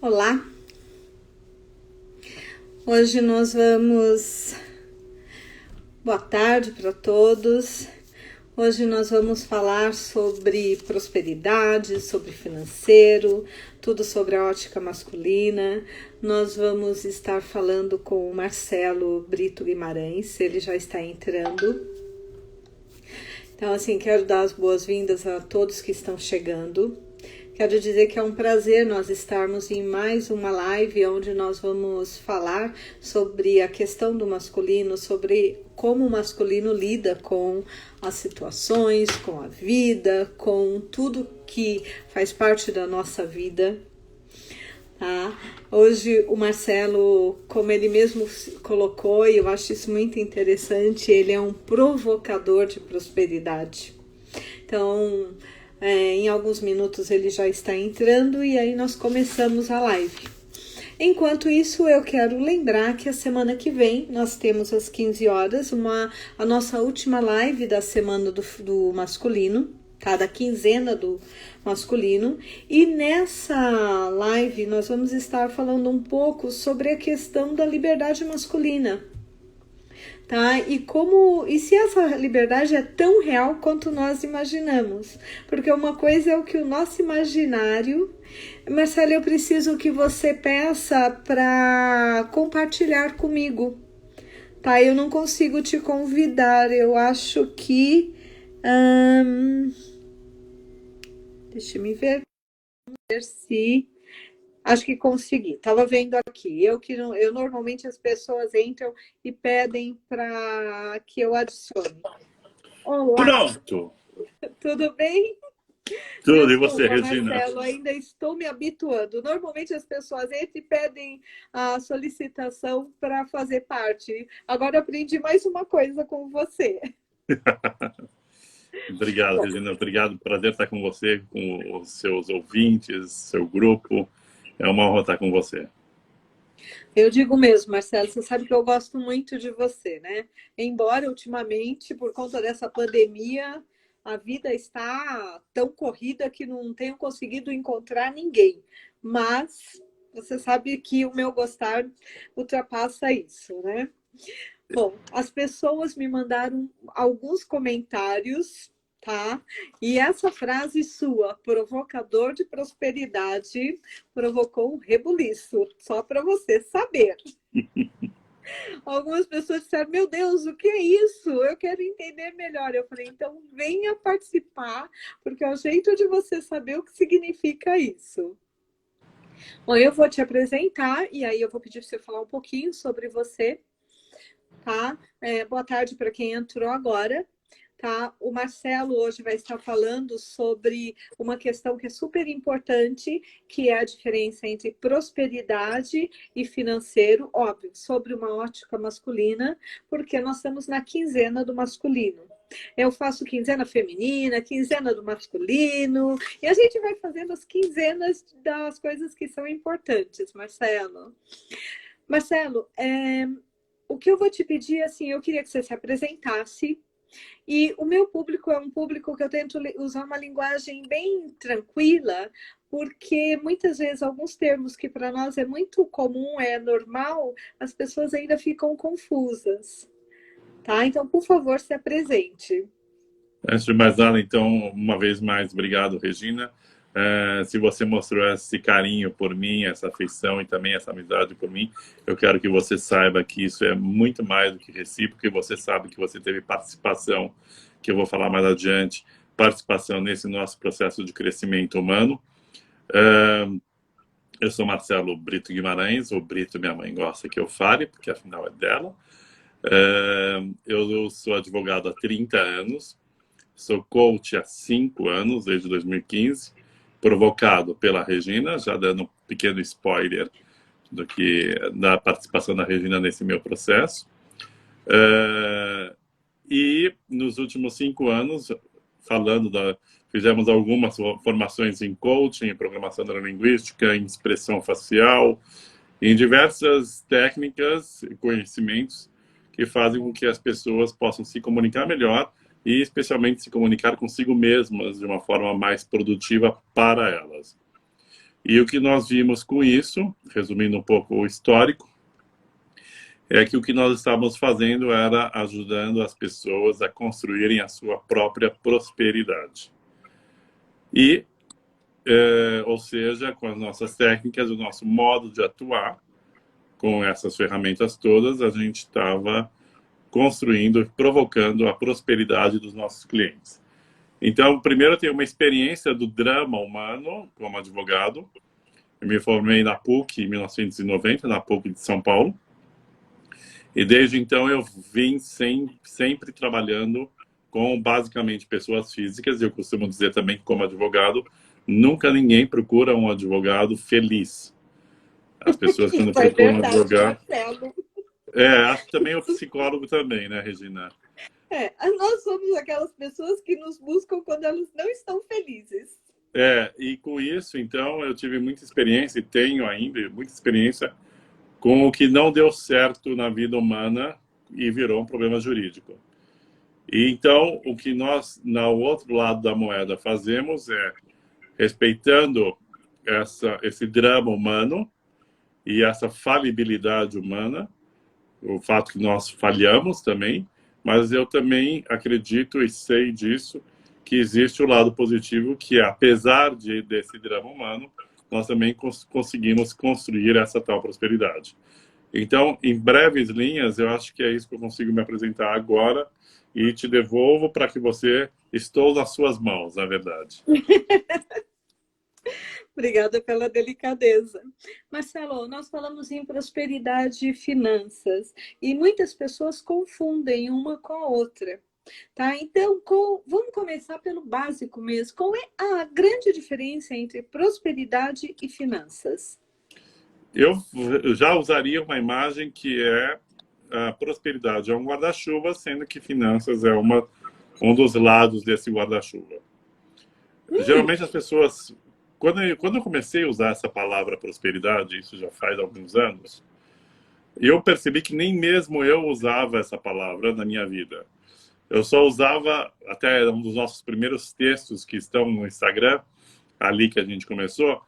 Olá, hoje nós vamos. Boa tarde para todos. Hoje nós vamos falar sobre prosperidade, sobre financeiro, tudo sobre a ótica masculina. Nós vamos estar falando com o Marcelo Brito Guimarães, ele já está entrando. Então, assim, quero dar as boas-vindas a todos que estão chegando. Quero dizer que é um prazer nós estarmos em mais uma live onde nós vamos falar sobre a questão do masculino, sobre como o masculino lida com as situações, com a vida, com tudo que faz parte da nossa vida. Tá? Hoje o Marcelo, como ele mesmo colocou, e eu acho isso muito interessante, ele é um provocador de prosperidade. Então, em alguns minutos ele já está entrando e aí nós começamos a live. Enquanto isso, eu quero lembrar que a semana que vem nós temos às 15 horas a nossa última live da semana do masculino, tá? Da quinzena do masculino. E nessa live nós vamos estar falando um pouco sobre a questão da liberdade masculina. Tá? E se essa liberdade é tão real quanto nós imaginamos? Porque uma coisa é o que o nosso imaginário... Marcelo, eu preciso que você peça para compartilhar comigo. Tá? Eu não consigo te convidar. Eu acho que... Deixa eu ver se... Acho que consegui. Estava vendo aqui. Eu normalmente as pessoas entram e pedem para que eu adicione. Olá. Pronto. Tudo bem? Tudo. Desculpa, E você, Regina? Marcelo, ainda estou me habituando. Normalmente as pessoas entram e pedem a solicitação para fazer parte. Agora aprendi mais uma coisa com você. Obrigado, Regina. Obrigado. Prazer estar com você, com os seus ouvintes, seu grupo. É uma honra estar com você. Eu digo mesmo, Marcelo, você sabe que eu gosto muito de você, né? Embora ultimamente, por conta dessa pandemia, a vida está tão corrida que não tenho conseguido encontrar ninguém. Mas você sabe que o meu gostar ultrapassa isso, né? Bom, as pessoas me mandaram alguns comentários, tá? E essa frase sua, provocador de prosperidade, provocou um rebuliço, só para você saber. Algumas pessoas disseram, meu Deus, o que é isso? Eu quero entender melhor. Eu falei, então venha participar, porque é o jeito de você saber o que significa isso. Bom, eu vou te apresentar e aí eu vou pedir para você falar um pouquinho sobre você. Tá? Boa tarde para quem entrou agora. Tá? O Marcelo hoje vai estar falando sobre uma questão que é super importante, que é a diferença entre prosperidade e financeiro, óbvio, sobre uma ótica masculina, porque nós estamos na quinzena do masculino. Eu faço quinzena feminina, quinzena do masculino, e a gente vai fazendo as quinzenas das coisas que são importantes, Marcelo. Marcelo, o que eu vou te pedir, assim, eu queria que você se apresentasse. E o meu público é um público que eu tento usar uma linguagem bem tranquila, porque muitas vezes alguns termos que para nós é muito comum, é normal, as pessoas ainda ficam confusas. Tá? Então, por favor, se apresente. Antes de mais nada, então, uma vez mais, obrigado, Regina. Se você mostrou esse carinho por mim, essa afeição e também essa amizade por mim, eu quero que você saiba que isso é muito mais do que recíproco, e você sabe que você teve participação, que eu vou falar mais adiante, participação nesse nosso processo de crescimento humano. Eu sou Marcelo Brito Guimarães, o Brito minha mãe gosta que eu fale, porque afinal é dela. Eu sou advogado há 30 anos, sou coach há 5 anos, desde 2015, provocado pela Regina, já dando um pequeno spoiler da participação da Regina nesse meu processo. E nos últimos 5 anos, fizemos algumas formações em coaching, em programação neurolinguística, em expressão facial, em diversas técnicas e conhecimentos que fazem com que as pessoas possam se comunicar melhor e especialmente se comunicar consigo mesmas de uma forma mais produtiva para elas. E o que nós vimos com isso, resumindo um pouco o histórico, é que o que nós estávamos fazendo era ajudando as pessoas a construírem a sua própria prosperidade. E, ou seja, com as nossas técnicas, o nosso modo de atuar, com essas ferramentas todas, a gente estava construindo, provocando a prosperidade dos nossos clientes. Então, primeiro eu tenho uma experiência do drama humano como advogado. Eu me formei na PUC em 1990, na PUC de São Paulo. E desde então eu vim sempre trabalhando com basicamente pessoas físicas. E eu costumo dizer também que como advogado, nunca ninguém procura um advogado feliz. As pessoas quando Isso é procuram um verdade, advogado... Marcelo. acho que também o psicólogo também, né, Regina? Nós somos aquelas pessoas que nos buscam quando elas não estão felizes. E com isso, então, eu tive muita experiência, e tenho ainda muita experiência, com o que não deu certo na vida humana e virou um problema jurídico. E então, o que nós, no outro lado da moeda, fazemos é, respeitando esse drama humano e essa falibilidade humana, o fato que nós falhamos também, mas eu também acredito e sei disso, que existe o lado positivo, que é, apesar desse drama humano, nós também conseguimos construir essa tal prosperidade. Então, em breves linhas, eu acho que é isso que eu consigo me apresentar agora e te devolvo para que você... Estou nas suas mãos, na verdade. Obrigada pela delicadeza. Marcelo, nós falamos em prosperidade e finanças e muitas pessoas confundem uma com a outra. Tá? Então, vamos começar pelo básico mesmo. Qual é a grande diferença entre prosperidade e finanças? Eu já usaria uma imagem que é a prosperidade é um guarda-chuva, sendo que finanças é um dos lados desse guarda-chuva. Geralmente as pessoas... Quando eu comecei a usar essa palavra prosperidade, isso já faz alguns anos, eu percebi que nem mesmo eu usava essa palavra na minha vida. Eu só usava, até um dos nossos primeiros textos que estão no Instagram, ali que a gente começou,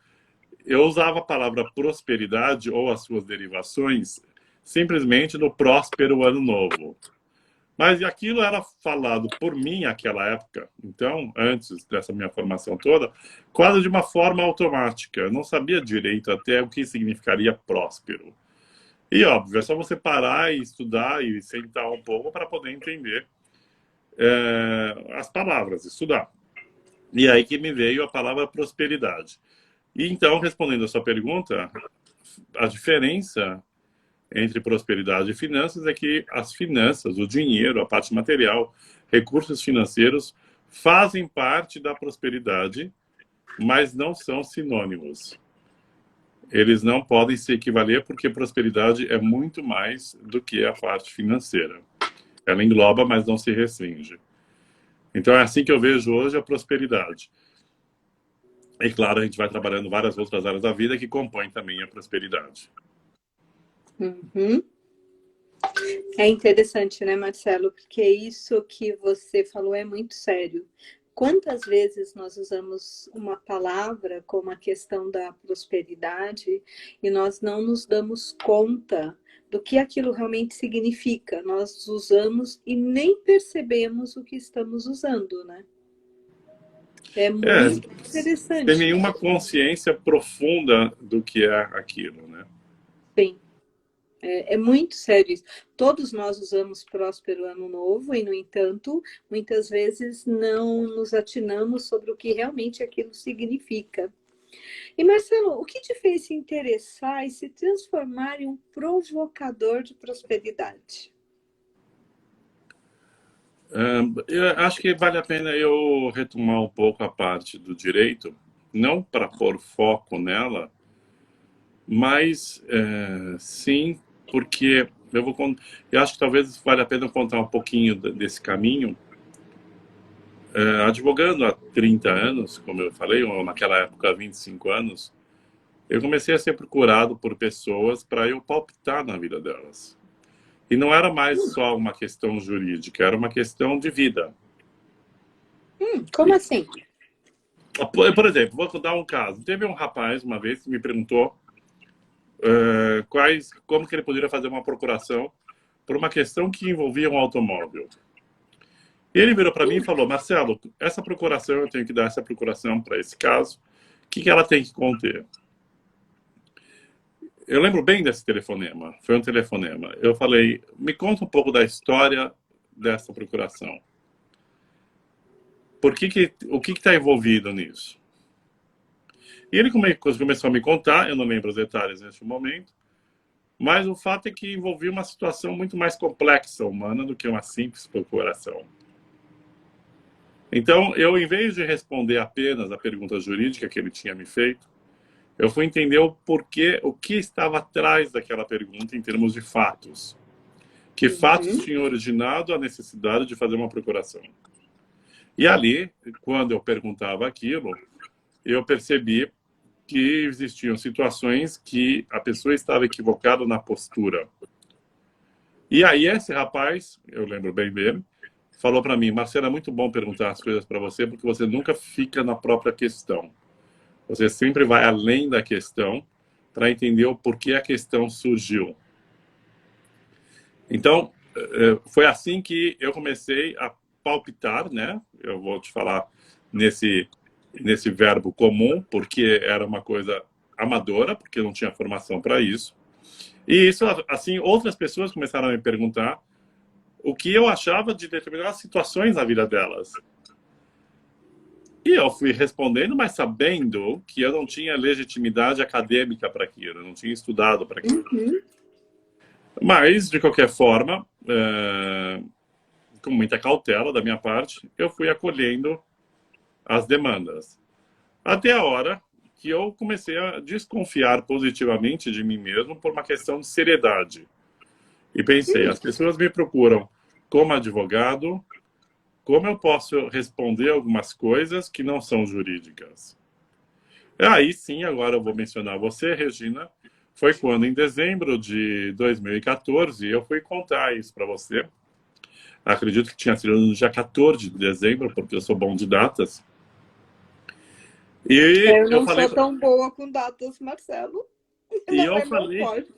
eu usava a palavra prosperidade ou as suas derivações simplesmente no próspero ano novo. Mas aquilo era falado por mim naquela época, então, antes dessa minha formação toda, quase de uma forma automática. Eu não sabia direito até o que significaria próspero. E, óbvio, é só você parar e estudar e sentar um pouco para poder entender as palavras, estudar. E aí que me veio a palavra prosperidade. E então, respondendo a sua pergunta, a diferença entre prosperidade e finanças é que as finanças, o dinheiro, a parte material, recursos financeiros, fazem parte da prosperidade, mas não são sinônimos. Eles não podem se equivaler porque prosperidade é muito mais do que a parte financeira. Ela engloba, mas não se restringe. Então é assim que eu vejo hoje a prosperidade. E claro, a gente vai trabalhando várias outras áreas da vida que compõem também a prosperidade. Uhum. É interessante, né, Marcelo? Porque isso que você falou é muito sério. Quantas vezes nós usamos uma palavra como a questão da prosperidade e nós não nos damos conta do que aquilo realmente significa? Nós usamos e nem percebemos o que estamos usando, né? É muito interessante. Tem nenhuma consciência profunda do que é aquilo, né? Sim. É muito sério isso. Todos nós usamos próspero ano novo e, no entanto, muitas vezes não nos atinamos sobre o que realmente aquilo significa. E, Marcelo, o que te fez se interessar e se transformar em um provocador de prosperidade? Eu acho que vale a pena eu retomar um pouco a parte do direito, não para pôr foco nela, mas sim porque eu acho que talvez vale a pena contar um pouquinho desse caminho. Advogando há 30 anos, como eu falei, ou naquela época há 25 anos, eu comecei a ser procurado por pessoas para eu palpitar na vida delas. E não era mais só uma questão jurídica, era uma questão de vida. Como assim? Por exemplo, vou dar um caso. Teve um rapaz, uma vez, que me perguntou como que ele poderia fazer uma procuração por uma questão que envolvia um automóvel. E ele virou para mim e falou: Marcelo, essa procuração, eu tenho que dar essa procuração para esse caso, o que ela tem que conter? Eu lembro bem desse telefonema, foi um telefonema. Eu falei: me conta um pouco da história dessa procuração. O que está envolvido nisso? E ele começou a me contar, eu não lembro os detalhes neste momento, mas o fato é que envolvia uma situação muito mais complexa humana do que uma simples procuração. Então, eu, em vez de responder apenas a pergunta jurídica que ele tinha me feito, eu fui entender o porquê, o que estava atrás daquela pergunta em termos de fatos. Que fatos tinham originado a necessidade de fazer uma procuração. E ali, quando eu perguntava aquilo, eu percebi que existiam situações que a pessoa estava equivocada na postura. E aí esse rapaz, eu lembro bem dele, falou para mim: Marcelo, é muito bom perguntar as coisas para você, porque você nunca fica na própria questão. Você sempre vai além da questão para entender o porquê a questão surgiu. Então, foi assim que eu comecei a palpitar, né? Eu vou te falar nesse verbo comum, porque era uma coisa amadora, porque eu não tinha formação para isso. E isso, assim, outras pessoas começaram a me perguntar o que eu achava de determinadas situações na vida delas. E eu fui respondendo, mas sabendo que eu não tinha legitimidade acadêmica para aquilo, eu não tinha estudado para aquilo. Mas, de qualquer forma, com muita cautela da minha parte, eu fui acolhendo as demandas. Até a hora que eu comecei a desconfiar positivamente de mim mesmo por uma questão de seriedade. E pensei: as pessoas me procuram como advogado, como eu posso responder algumas coisas que não são jurídicas? Aí sim, agora eu vou mencionar você, Regina. Foi quando, em dezembro de 2014, eu fui contar isso para você. Acredito que tinha sido no dia 14 de dezembro, porque eu sou bom de datas. E Eu não falei, sou tão boa com datas, Marcelo. e Não eu é meu falei, forte.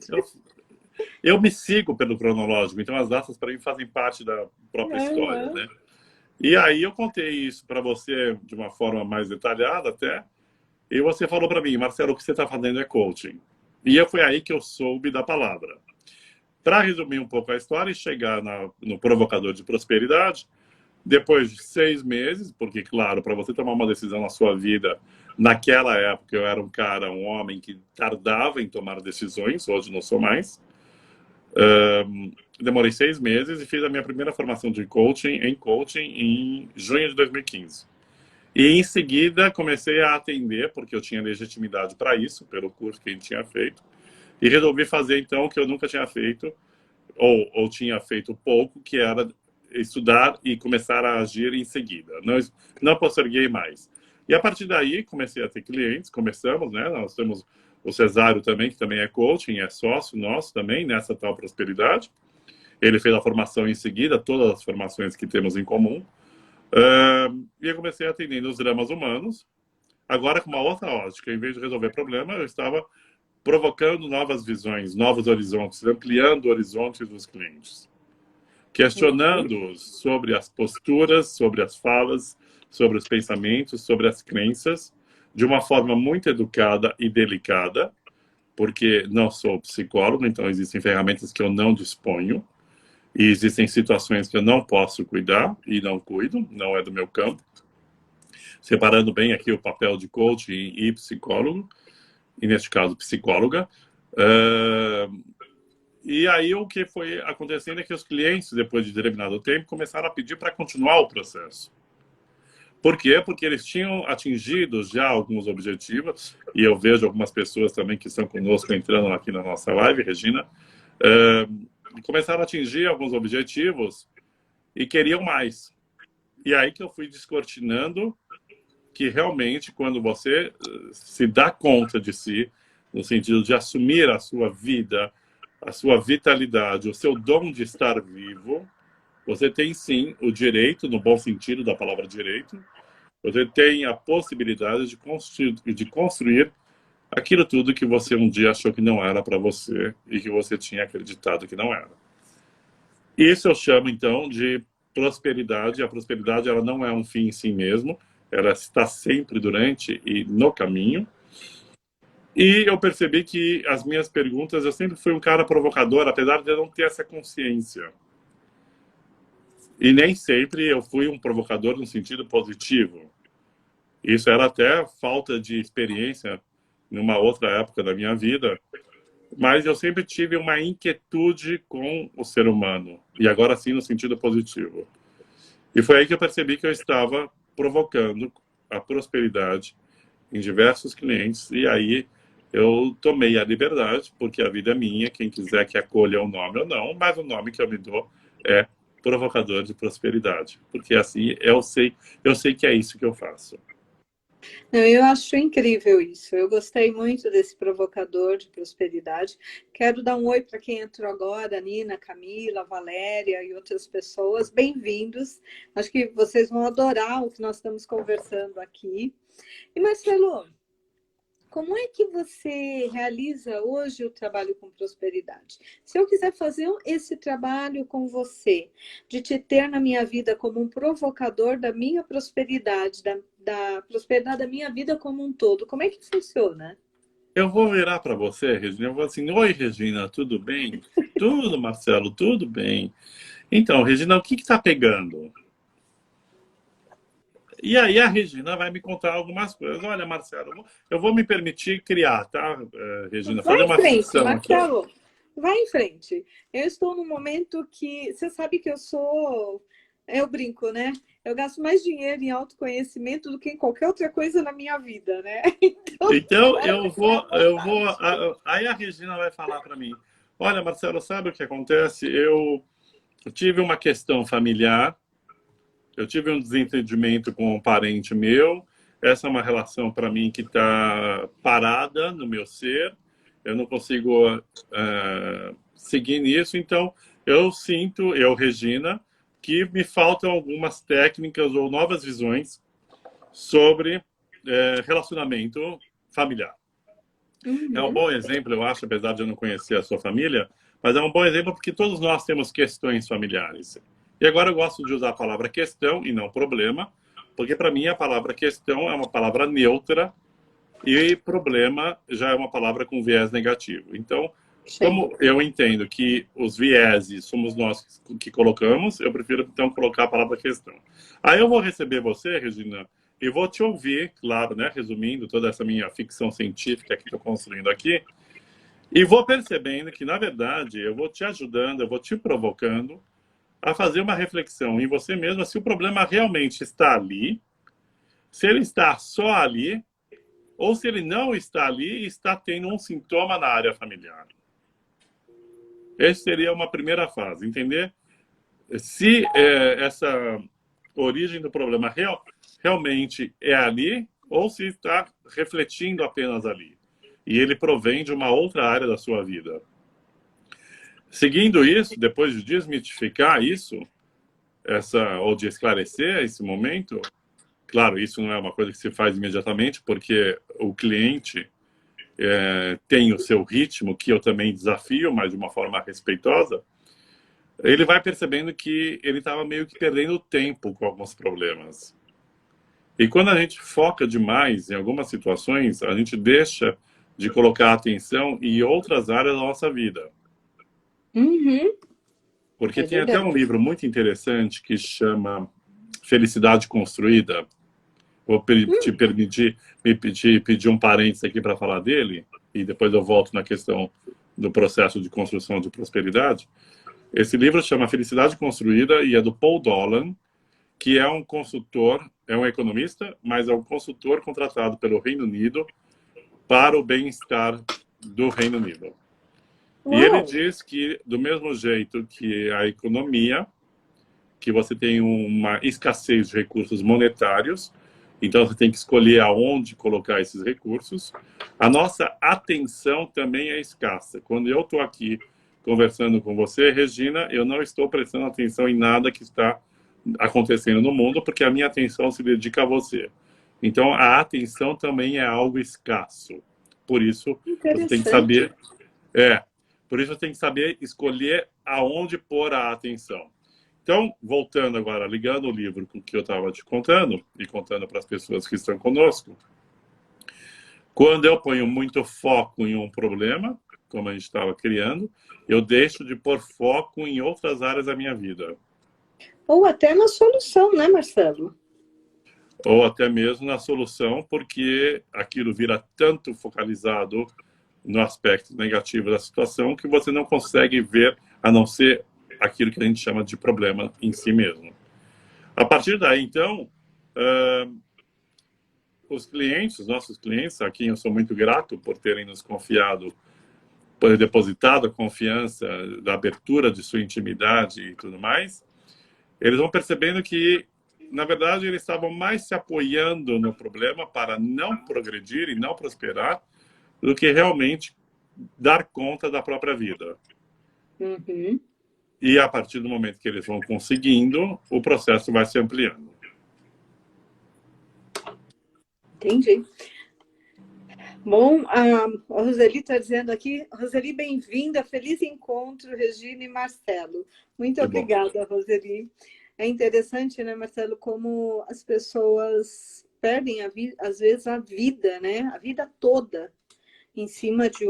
eu me sigo pelo cronológico, então as datas para mim fazem parte da própria história, né? E aí eu contei isso para você de uma forma mais detalhada até, e você falou para mim: Marcelo, o que você está fazendo é coaching. E foi aí que eu soube da palavra. Para resumir um pouco a história e chegar no provocador de prosperidade, depois de 6 meses, porque, claro, para você tomar uma decisão na sua vida, naquela época eu era um homem que tardava em tomar decisões, hoje não sou mais. Demorei 6 meses e fiz a minha primeira formação de coaching em junho de 2015. E em seguida comecei a atender, porque eu tinha legitimidade para isso, pelo curso que a gente tinha feito, e resolvi fazer então o que eu nunca tinha feito, ou tinha feito pouco, que era estudar e começar a agir em seguida. Não posterguei mais. E a partir daí comecei a ter clientes, começamos, né? Nós temos o Cesário também, que também é coaching, é sócio nosso também nessa tal prosperidade. Ele fez a formação em seguida, todas as formações que temos em comum. E eu comecei atendendo os dramas humanos, agora com uma outra ótica. Em vez de resolver problema, eu estava provocando novas visões, novos horizontes, ampliando horizontes dos clientes, questionando-os sobre as posturas, sobre as falas, sobre os pensamentos, sobre as crenças, de uma forma muito educada e delicada, porque não sou psicólogo, então existem ferramentas que eu não disponho, e existem situações que eu não posso cuidar e não cuido, não é do meu campo. Separando bem aqui o papel de coach e psicólogo, e neste caso psicóloga. E aí o que foi acontecendo é que os clientes, depois de determinado tempo, começaram a pedir para continuar o processo. Por quê? Porque eles tinham atingido já alguns objetivos, e eu vejo algumas pessoas também que estão conosco entrando aqui na nossa live, Regina, começaram a atingir alguns objetivos e queriam mais. E aí que eu fui descortinando que realmente, quando você se dá conta de si, no sentido de assumir a sua vida, a sua vitalidade, o seu dom de estar vivo, você tem sim o direito, no bom sentido da palavra direito, Você tem a possibilidade de construir aquilo tudo que você um dia achou que não era para você e que você tinha acreditado que não era. Isso eu chamo, então, de prosperidade. A prosperidade, ela não é um fim em si mesmo, ela está sempre durante e no caminho. E eu percebi que as minhas perguntas, eu sempre fui um cara provocador, apesar de eu não ter essa consciência. E nem sempre eu fui um provocador no sentido positivo. Isso era até falta de experiência numa outra época da minha vida, mas eu sempre tive uma inquietude com o ser humano, e agora sim no sentido positivo. E foi aí que eu percebi que eu estava provocando a prosperidade em diversos clientes, e aí eu tomei a liberdade, porque a vida é minha, quem quiser que acolha o nome ou não, mas o nome que eu me dou é provocador de prosperidade, porque assim eu sei que é isso que eu faço. Não, eu acho incrível isso. Eu gostei muito desse provocador de prosperidade. Quero dar um oi para quem entrou agora, Nina, Camila, Valéria e outras pessoas. Bem-vindos. Acho que vocês vão adorar o que nós estamos conversando aqui. E Marcelo, como é que você realiza hoje o trabalho com prosperidade? Se eu quiser fazer esse trabalho com você, de te ter na minha vida como um provocador da minha prosperidade, da prosperidade da minha vida como um todo, como é que funciona? Eu vou virar para você, Regina, eu vou assim, oi, Regina, tudo bem? Tudo, Marcelo, tudo bem. Então, Regina, o que está pegando? E aí a Regina vai me contar algumas coisas. Olha, Marcelo, eu vou me permitir criar, tá, Regina? Vai Fazer em uma frente, ficção aqui. Marcelo. Vai em frente. Eu estou num momento que você sabe que eu brinco, né? Eu gasto mais dinheiro em autoconhecimento do que em qualquer outra coisa na minha vida, né? Então, Então, pode ficar à vontade. aí a Regina vai falar para mim, olha, Marcelo, sabe o que acontece? Eu tive uma questão familiar, eu tive um desentendimento com um parente meu, essa é uma relação para mim que está parada no meu ser, eu não consigo seguir nisso, então eu sinto, eu, Regina, que me faltam algumas técnicas ou novas visões sobre relacionamento familiar. É um Uhum. bom exemplo, eu acho, apesar de eu não conhecer a sua família, mas é um bom exemplo porque todos nós temos questões familiares. E agora eu gosto de usar a palavra questão e não problema, porque para mim a palavra questão é uma palavra neutra e problema já é uma palavra com viés negativo. Então, Sim. como eu entendo que os vieses somos nós que colocamos, eu prefiro então colocar a palavra questão. Aí eu vou receber você, Regina, e vou te ouvir, claro, né, resumindo toda essa minha ficção científica que estou construindo aqui, e vou percebendo que, na verdade, eu vou te ajudando, eu vou te provocando a fazer uma reflexão em você mesma se o problema realmente está ali, se ele está só ali, ou se ele não está ali e está tendo um sintoma na área familiar. Essa seria uma primeira fase, entender se essa origem do problema realmente é ali ou se está refletindo apenas ali. E ele provém de uma outra área da sua vida. Seguindo isso, depois de desmitificar isso, ou de esclarecer esse momento, claro, isso não é uma coisa que se faz imediatamente, porque o cliente tem o seu ritmo, que eu também desafio, mas de uma forma respeitosa, ele vai percebendo que ele estava meio que perdendo tempo com alguns problemas. E quando a gente foca demais em algumas situações, a gente deixa de colocar atenção em outras áreas da nossa vida. Uhum. Porque É tem até verdade. um livro muito interessante que chama Felicidade Construída. Vou te permitir pedir um parênteses aqui para falar dele, e depois eu volto na questão do processo de construção de prosperidade. Esse livro chama Felicidade Construída e é do Paul Dolan, que é um consultor, é um economista, mas é um consultor contratado pelo Reino Unido para o bem-estar do Reino Unido. E ele Uau! diz que, do mesmo jeito que a economia, que você tem uma escassez de recursos monetários, então você tem que escolher aonde colocar esses recursos, a nossa atenção também é escassa. Quando eu estou aqui conversando com você, Regina, eu não estou prestando atenção em nada que está acontecendo no mundo, porque a minha atenção se dedica a você. Então, a atenção também é algo escasso. Por isso, você tem que Interessante. saber... por isso você tem que saber escolher aonde pôr a atenção. Então, voltando agora, ligando o livro com o que eu estava te contando, e contando para as pessoas que estão conosco, quando eu ponho muito foco em um problema, como a gente estava criando, eu deixo de pôr foco em outras áreas da minha vida. Ou até na solução, né, Marcelo? Ou até mesmo na solução, porque aquilo vira tanto focalizado no aspecto negativo da situação que você não consegue ver, a não ser aquilo que a gente chama de problema em si mesmo. A partir daí, então, os clientes, os nossos clientes, a quem eu sou muito grato por terem nos confiado, por ter depositado a confiança da abertura de sua intimidade e tudo mais, eles vão percebendo que, na verdade, eles estavam mais se apoiando no problema para não progredir e não prosperar do que realmente dar conta da própria vida. Uhum. E a partir do momento que eles vão conseguindo, o processo vai se ampliando. Entendi. Bom, a Roseli está dizendo aqui, Roseli, bem-vinda, feliz encontro, Regina e Marcelo. Muito É bom. obrigada, Roseli. É interessante, né, Marcelo, como as pessoas perdem, às vezes, a vida, né? A vida toda em cima de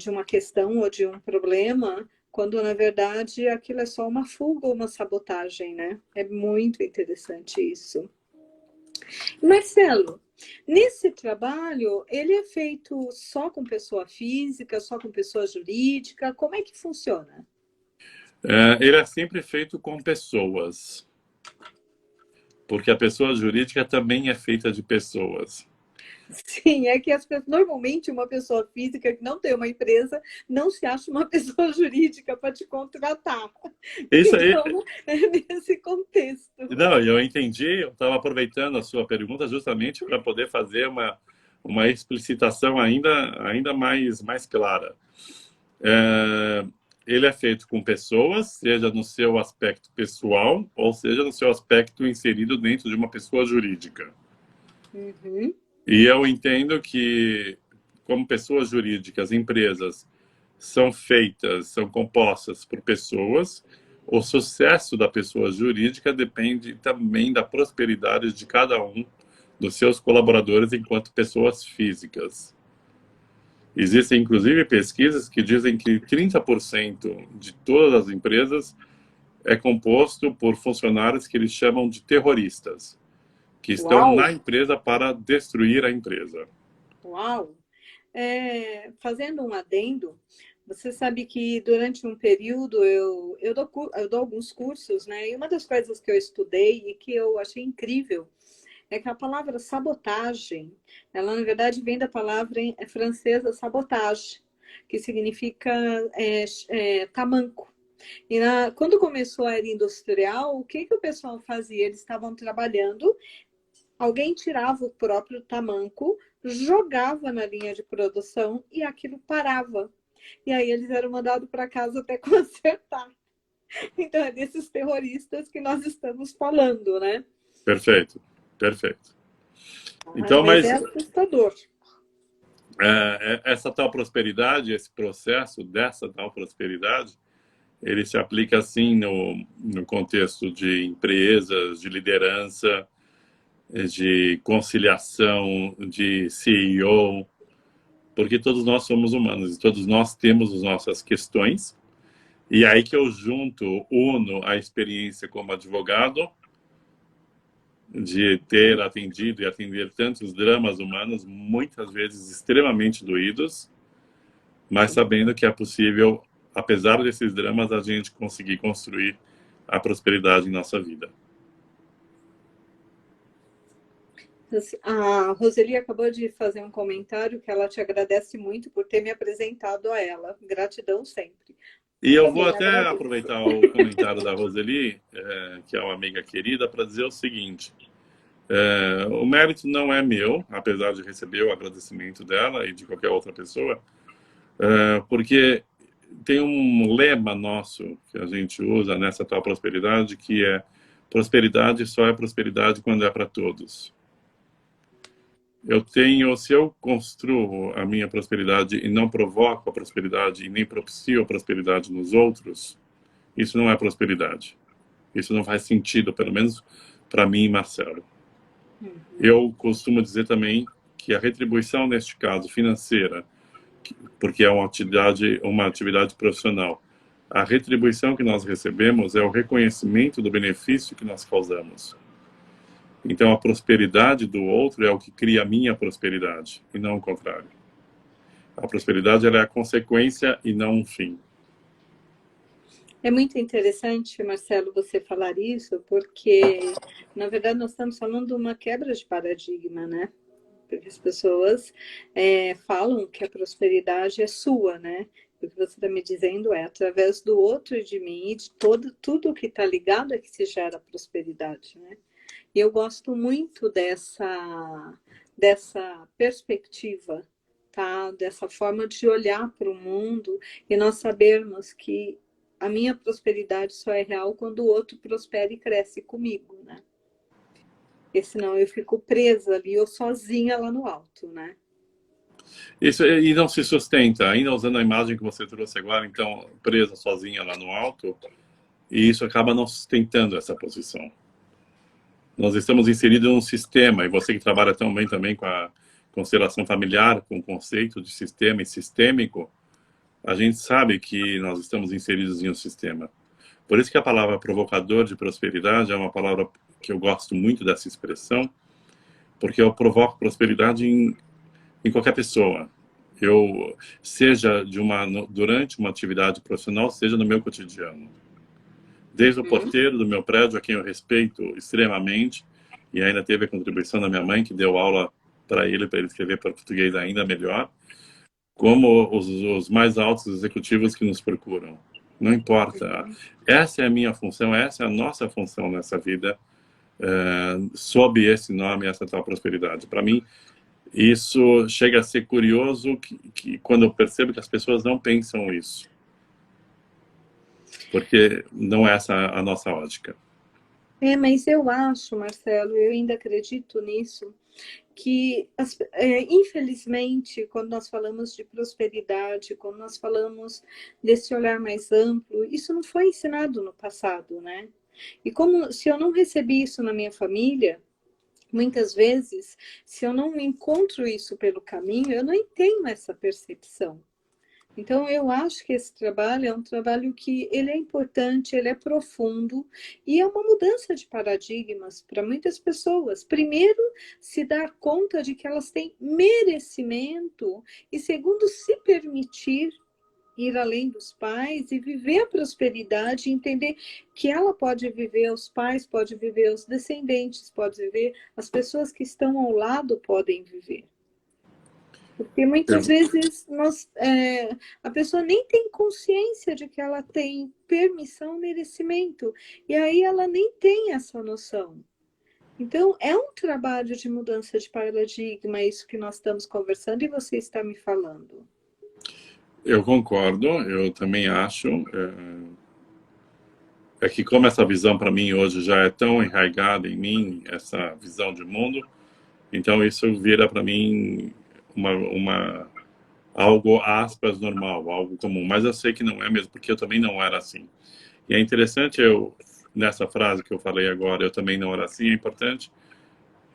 uma questão ou de um problema, quando, na verdade, aquilo é só uma fuga ou uma sabotagem, né? É muito interessante isso. Marcelo, nesse trabalho, ele é feito só com pessoa física, só com pessoa jurídica? Como é que funciona? Ele é sempre feito com pessoas, porque a pessoa jurídica também é feita de pessoas. Sim, é que normalmente uma pessoa física que não tem uma empresa não se acha uma pessoa jurídica para te contratar. Isso aí. Então, é nesse contexto. Não, eu entendi, eu estava aproveitando a sua pergunta justamente para poder fazer uma explicitação ainda mais clara. Ele é feito com pessoas, seja no seu aspecto pessoal, ou seja no seu aspecto inserido dentro de uma pessoa jurídica. Uhum. E eu entendo que, como pessoas jurídicas, empresas são feitas, são compostas por pessoas, o sucesso da pessoa jurídica depende também da prosperidade de cada um dos seus colaboradores enquanto pessoas físicas. Existem, inclusive, pesquisas que dizem que 30% de todas as empresas é composto por funcionários que eles chamam de terroristas, que estão Uau! na empresa para destruir a empresa. Uau! Fazendo um adendo, você sabe que durante um período eu dou alguns cursos, né? E uma das coisas que eu estudei e que eu achei incrível é que a palavra sabotagem, ela na verdade vem da palavra francesa sabotage, que significa tamanco. E quando começou a era industrial, o que o pessoal fazia? Eles estavam trabalhando, alguém tirava o próprio tamanco, jogava na linha de produção e aquilo parava. E aí eles eram mandados para casa até consertar. Então é desses terroristas que nós estamos falando, né? Perfeito, perfeito. Então, Mas é mas assustador. essa tal prosperidade, esse processo dessa tal prosperidade, ele se aplica assim no contexto de empresas, de liderança, de conciliação, de CEO, porque todos nós somos humanos e todos nós temos as nossas questões. E aí que eu uno a experiência como advogado, de ter atendido e atender tantos dramas humanos, muitas vezes extremamente doídos, mas sabendo que é possível, apesar desses dramas, a gente conseguir construir a prosperidade em nossa vida. A Roseli acabou de fazer um comentário que ela te agradece muito por ter me apresentado a ela. Gratidão sempre. E eu vou Também até agradeço. aproveitar o comentário da Roseli, que é uma amiga querida, para dizer o seguinte: o mérito não é meu, apesar de receber o agradecimento dela e de qualquer outra pessoa, porque tem um lema nosso que a gente usa nessa tal prosperidade, que é: prosperidade só é prosperidade quando é para todos. Se eu construo a minha prosperidade e não provoco a prosperidade e nem propicio a prosperidade nos outros, isso não é prosperidade. Isso não faz sentido, pelo menos para mim e Marcelo. Eu costumo dizer também que a retribuição, neste caso financeira, porque é uma atividade profissional, a retribuição que nós recebemos é o reconhecimento do benefício que nós causamos. Então, a prosperidade do outro é o que cria a minha prosperidade, e não o contrário. A prosperidade, ela é a consequência e não um fim. É muito interessante, Marcelo, você falar isso, porque, na verdade, nós estamos falando de uma quebra de paradigma, né? Porque as pessoas falam que a prosperidade é sua, né? O que você está me dizendo é através do outro e de mim e de tudo que está ligado é que se gera prosperidade, né? E eu gosto muito dessa perspectiva, tá? Dessa forma de olhar para o mundo e nós sabermos que a minha prosperidade só é real quando o outro prospera e cresce comigo, né? Porque senão eu fico presa ali, eu sozinha lá no alto, né? Isso, e não se sustenta, ainda usando a imagem que você trouxe agora, então, presa sozinha lá no alto, e isso acaba não sustentando essa posição. Nós estamos inseridos num sistema, e você que trabalha tão bem também com a constelação familiar, com o conceito de sistema e sistêmico, a gente sabe que nós estamos inseridos em um sistema. Por isso que a palavra provocador de prosperidade é uma palavra que eu gosto muito dessa expressão, porque eu provoco prosperidade em qualquer pessoa. Seja durante uma atividade profissional, seja no meu cotidiano. Desde o porteiro do meu prédio, a quem eu respeito extremamente, e ainda teve a contribuição da minha mãe, que deu aula para ele escrever português ainda melhor, como os mais altos executivos que nos procuram. Não importa. Essa é a minha função, essa é a nossa função nessa vida, sob esse nome, essa tal prosperidade. Para mim, isso chega a ser curioso que quando eu percebo que as pessoas não pensam isso. Porque não é essa a nossa ótica. Mas eu acho, Marcelo, eu ainda acredito nisso, que, infelizmente, quando nós falamos de prosperidade, quando nós falamos desse olhar mais amplo, isso não foi ensinado no passado, né? E como se eu não recebi isso na minha família, muitas vezes, se eu não encontro isso pelo caminho, eu não tenho essa percepção. Então, eu acho que esse trabalho é um trabalho que ele é importante, ele é profundo e é uma mudança de paradigmas para muitas pessoas. Primeiro, se dar conta de que elas têm merecimento e, segundo, se permitir ir além dos pais e viver a prosperidade, entender que ela pode viver, os pais podem viver, os descendentes podem viver, as pessoas que estão ao lado podem viver. Porque muitas vezes a pessoa nem tem consciência de que ela tem permissão, merecimento, e aí ela nem tem essa noção. Então, é um trabalho de mudança de paradigma, isso que nós estamos conversando e você está me falando. Eu concordo, eu também acho. Que como essa visão para mim hoje já é tão enraizada em mim, essa visão de mundo, então isso vira para mim algo, aspas, normal, algo comum. Mas eu sei que não é mesmo, porque eu também não era assim. E é interessante, nessa frase que eu falei agora, eu também não era assim, é importante,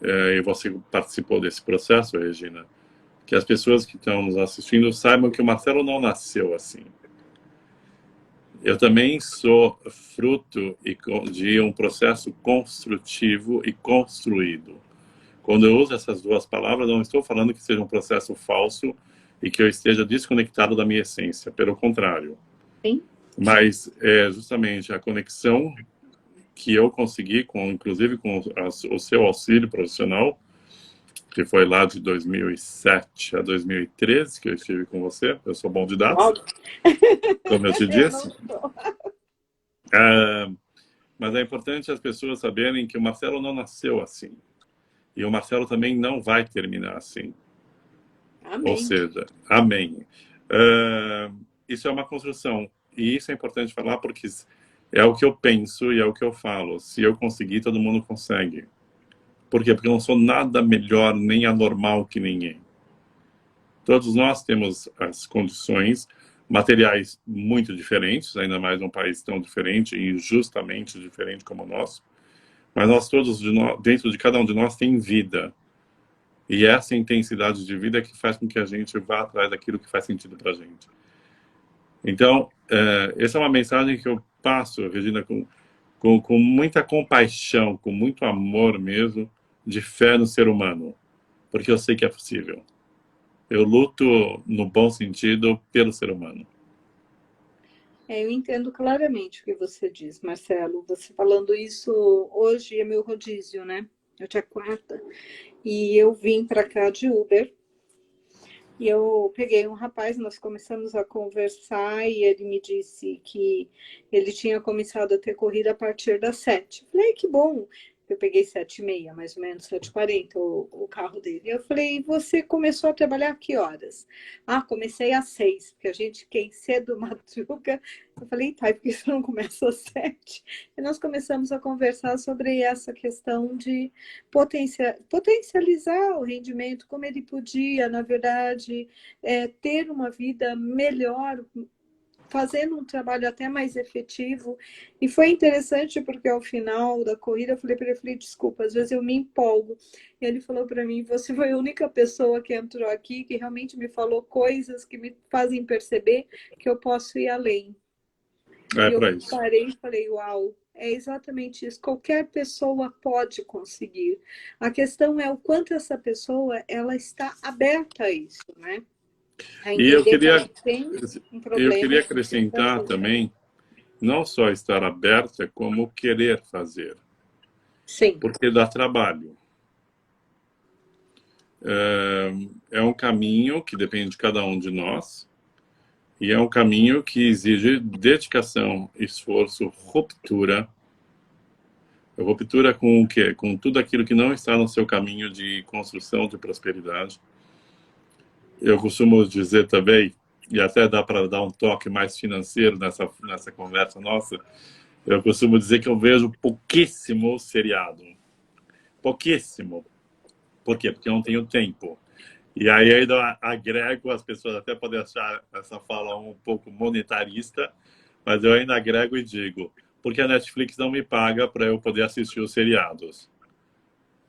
e você participou desse processo, Regina, que as pessoas que estão nos assistindo saibam que o Marcelo não nasceu assim. Eu também sou fruto de um processo construtivo e construído. Quando eu uso essas duas palavras, não estou falando que seja um processo falso e que eu esteja desconectado da minha essência. Pelo contrário. Sim. Mas é justamente a conexão que eu consegui, inclusive com o seu auxílio profissional, que foi lá de 2007 a 2013 que eu estive com você. Eu sou bom de dados, como eu te disse. Mas é importante as pessoas saberem que o Marcelo não nasceu assim. E o Marcelo também não vai terminar assim. Amém. Ou seja, amém. isso é uma construção. E isso é importante falar porque é o que eu penso e é o que eu falo. Se eu conseguir, todo mundo consegue. Por quê? Porque eu não sou nada melhor nem anormal que ninguém. Todos nós temos as condições materiais muito diferentes, ainda mais num país tão diferente e injustamente diferente como o nosso. Mas nós todos, dentro de cada um de nós, tem vida. E essa intensidade de vida é que faz com que a gente vá atrás daquilo que faz sentido para a gente. Então, essa é uma mensagem que eu passo, Regina, com muita compaixão, com muito amor mesmo, de fé no ser humano. Porque eu sei que é possível. Eu luto, no bom sentido, pelo ser humano. Eu entendo claramente o que você diz, Marcelo. Você falando isso, hoje é meu rodízio, né? Hoje é quarta. E eu vim para cá de Uber. E eu peguei um rapaz, nós começamos a conversar e ele me disse que ele tinha começado a ter corrida a partir das 7. Falei, que bom. Eu peguei 7h30, mais ou menos, 7h40, o carro dele. Eu falei, você começou a trabalhar a que horas? Ah, comecei às 6, porque a gente quem cedo madruga. Eu falei, tá, por que você não começa às 7? E nós começamos a conversar sobre essa questão de potencializar o rendimento, como ele podia, na verdade, ter uma vida melhor, fazendo um trabalho até mais efetivo. E foi interessante porque ao final da corrida eu falei para ele, desculpa, às vezes eu me empolgo. E ele falou para mim, você foi a única pessoa que entrou aqui que realmente me falou coisas que me fazem perceber que eu posso ir além. É E eu para isso. parei e falei, uau, é exatamente isso. Qualquer pessoa pode conseguir. A questão é o quanto essa pessoa ela está aberta a isso, né? A E entender que ela tem um eu problema queria e precisa acrescentar resolver. também, não só estar aberta, como querer fazer. Sim. Porque dá trabalho. É um caminho que depende de cada um de nós. E é um caminho que exige dedicação, esforço, ruptura. Ruptura com o quê? Com tudo aquilo que não está no seu caminho de construção de prosperidade. Eu costumo dizer também, e até dá para dar um toque mais financeiro nessa conversa nossa, eu costumo dizer que eu vejo pouquíssimo seriado. Pouquíssimo. Por quê? Porque eu não tenho tempo. E aí ainda agrego, as pessoas até podem achar essa fala um pouco monetarista, mas eu ainda agrego e digo, porque a Netflix não me paga para eu poder assistir os seriados.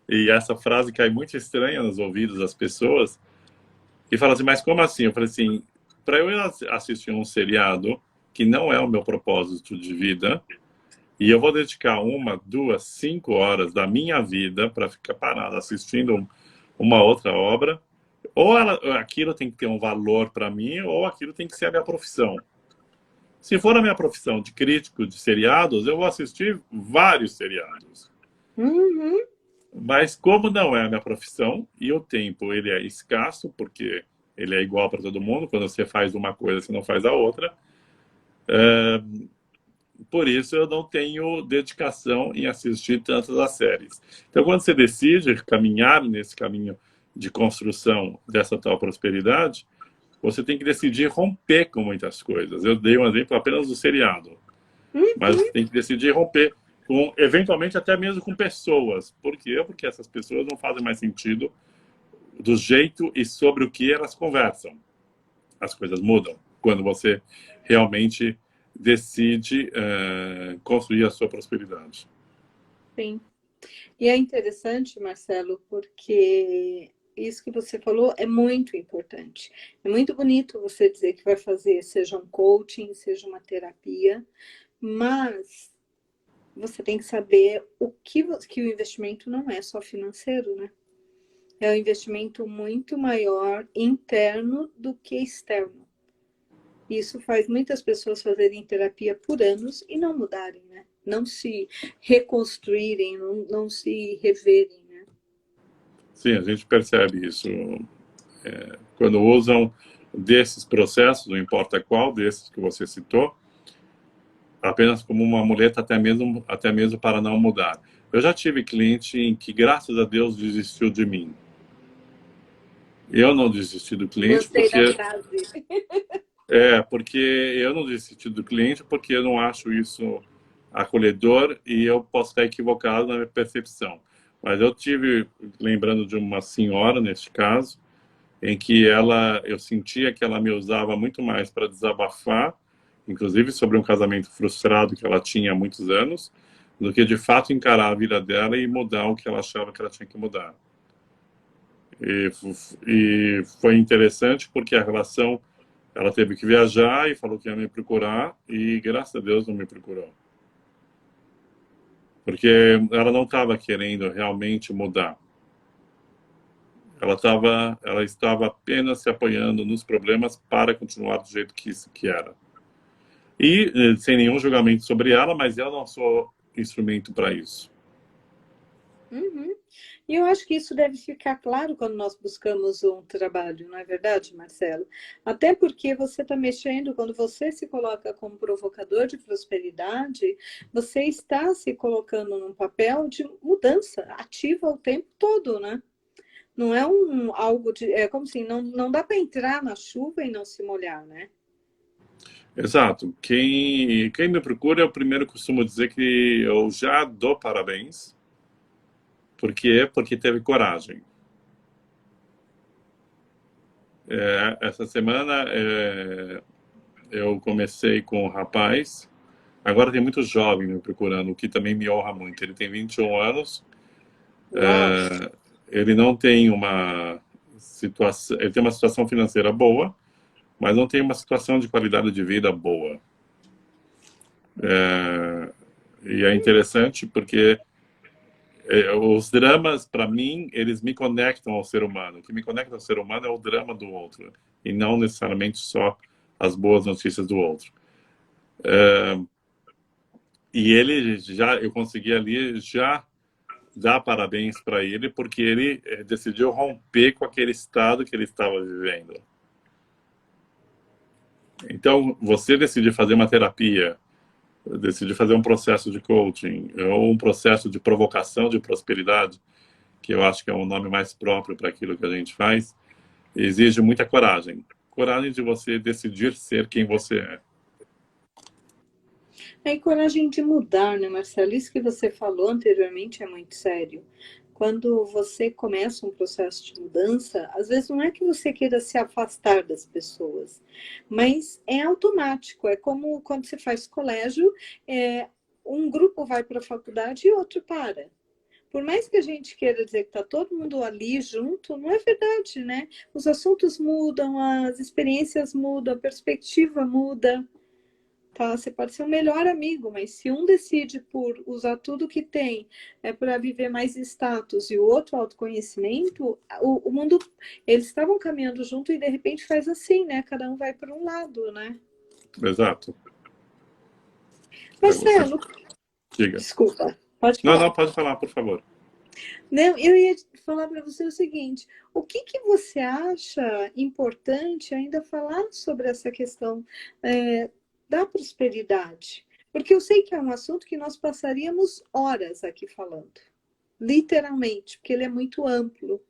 E essa frase cai muito estranha nos ouvidos das pessoas, e fala assim, mas como assim? Eu falei assim, para eu assistir um seriado, que não é o meu propósito de vida, e eu vou dedicar 1, 2, 5 horas da minha vida para ficar parado assistindo uma outra obra, ou aquilo tem que ter um valor para mim, ou aquilo tem que ser a minha profissão. Se for a minha profissão de crítico de seriados, eu vou assistir vários seriados. Uhum. Mas como não é a minha profissão, e o tempo ele é escasso, porque ele é igual para todo mundo, quando você faz uma coisa, você não faz a outra, por isso eu não tenho dedicação em assistir tantas as séries. Então, quando você decide caminhar nesse caminho de construção dessa tal prosperidade, você tem que decidir romper com muitas coisas. Eu dei um exemplo apenas do seriado, mas você tem que decidir romper com, eventualmente, até mesmo com pessoas. Por quê? Porque essas pessoas não fazem mais sentido do jeito e sobre o que elas conversam. As coisas mudam quando você realmente decide construir a sua prosperidade. Sim. E é interessante, Marcelo, porque isso que você falou é muito importante. É muito bonito você dizer que vai fazer, seja um coaching, seja uma terapia, mas você tem que saber que o investimento não é só financeiro, né? É um investimento muito maior interno do que externo. Isso faz muitas pessoas fazerem terapia por anos e não mudarem, né? Não se reconstruírem, não se reverem, né? Sim, a gente percebe isso. Quando usam desses processos, não importa qual desses que você citou, apenas como uma muleta até mesmo para não mudar. Eu já tive cliente em que, graças a Deus, desistiu de mim. Eu não desisti do cliente Gostei da porque frase. Porque eu não desisti do cliente porque eu não acho isso acolhedor e eu posso estar equivocado na minha percepção. Mas eu tive, lembrando de uma senhora, neste caso, em que eu sentia que ela me usava muito mais para desabafar, inclusive sobre um casamento frustrado que ela tinha há muitos anos, do que de fato encarar a vida dela e mudar o que ela achava que ela tinha que mudar. E foi interessante porque a relação, ela teve que viajar e falou que ia me procurar e graças a Deus não me procurou. Porque ela não estava querendo realmente mudar. Ela estava apenas se apoiando nos problemas para continuar do jeito que era. E sem nenhum julgamento sobre ela, mas eu não sou instrumento para isso. Uhum. E eu acho que isso deve ficar claro quando nós buscamos um trabalho, não é verdade, Marcelo? Até porque você está mexendo, quando você se coloca como provocador de prosperidade, você está se colocando num papel de mudança ativa o tempo todo, né? Não é algo de. É como assim, não dá para entrar na chuva e não se molhar, né? Exato. Quem me procura, eu primeiro costumo dizer que eu já dou parabéns. Por quê? Porque teve coragem. Essa semana eu comecei com um rapaz. Agora tem muito jovem me procurando, o que também me honra muito. Ele tem 21 anos. Uau! Ele não tem uma situação. Ele tem uma situação financeira boa, mas não tem uma situação de qualidade de vida boa. E é interessante porque os dramas, para mim, eles me conectam ao ser humano. O que me conecta ao ser humano é o drama do outro, e não necessariamente só as boas notícias do outro. E eu consegui ali já dar parabéns para ele, porque ele decidiu romper com aquele estado que ele estava vivendo. Então, você decidir fazer uma terapia, decidir fazer um processo de coaching, ou um processo de provocação de prosperidade, que eu acho que é um nome mais próprio para aquilo que a gente faz, exige muita coragem. Coragem de você decidir ser quem você é. É coragem de mudar, né, Marcelo? Isso que você falou anteriormente é muito sério. Quando você começa um processo de mudança, às vezes não é que você queira se afastar das pessoas, mas é automático. É como quando você faz colégio, um grupo vai para a faculdade e outro para. Por mais que a gente queira dizer que está todo mundo ali junto, não é verdade, né? Os assuntos mudam, as experiências mudam, a perspectiva muda. Tá, você pode ser o melhor amigo, mas se um decide por usar tudo que tem para viver mais status e o outro autoconhecimento, o mundo, eles estavam caminhando junto e de repente faz assim, né? Cada um vai para um lado, né? Exato. Você Marcelo, diga. desculpa, pode Não, falar. não, pode falar, por favor. Não, eu ia falar para você o seguinte: o que você acha importante ainda falar sobre essa questão da prosperidade? Porque eu sei que é um assunto que nós passaríamos horas aqui falando, literalmente, porque ele é muito amplo.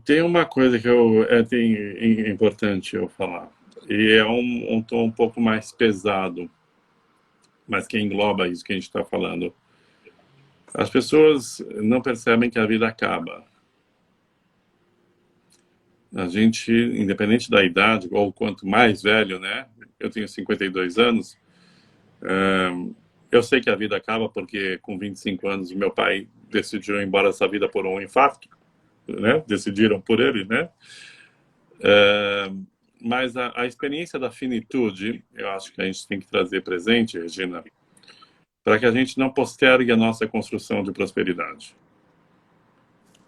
Tem uma coisa que é importante eu falar, e é um tom um pouco mais pesado, mas que engloba isso que a gente está falando. As pessoas não percebem que a vida acaba. A gente, independente da idade, ou quanto mais velho, né? Eu tenho 52 anos. Eu sei que a vida acaba porque com 25 anos meu pai decidiu ir embora dessa vida por um infarto, né? Decidiram por ele, né? Mas a experiência da finitude, eu acho que a gente tem que trazer presente, Regina, para que a gente não postergue a nossa construção de prosperidade.